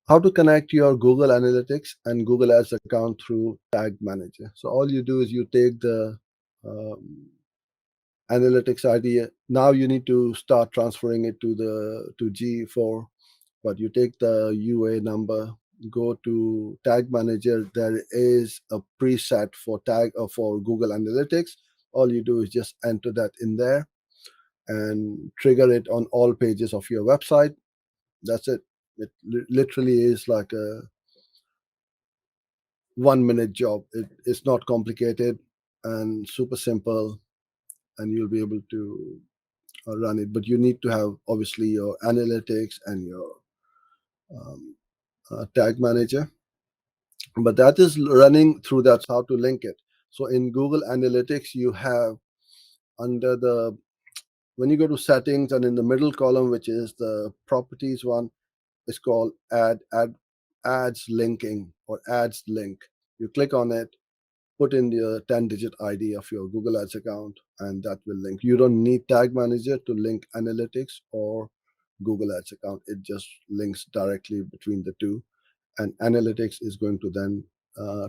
how to connect your Google Analytics and Google Ads account through Tag Manager. So all you do is you take the um, analytics ID. Now you need to start transferring it to G4, but you take the UA number, go to Tag Manager. There is a preset for tag for Google Analytics. All you do is just enter that in there and trigger it on all pages of your website. That's it. It literally is like a 1 minute job. It's not complicated and super simple, and you'll be able to run it. But you need to have obviously your analytics and your um, tag manager. But that is running through that's how to link it. So in Google Analytics, you have under the when you go to settings and in the middle column, which is the properties one, it's called ads linking or ads link. You click on it, put in the 10-digit ID of your Google Ads account, and that will link. You don't need Tag Manager to link analytics or Google Ads account. It just links directly between the two, and analytics is going to then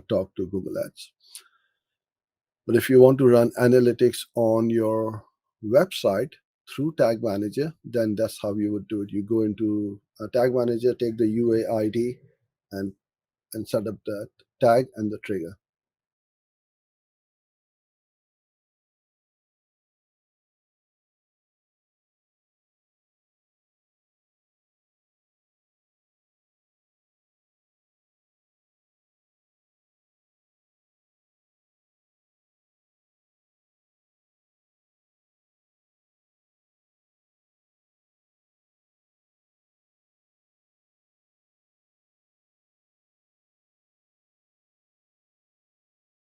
talk to Google Ads. But if you want to run analytics on your website through Tag Manager, then that's how you would do it. You go into Tag Manager, take the UA ID, and set up the tag and the trigger.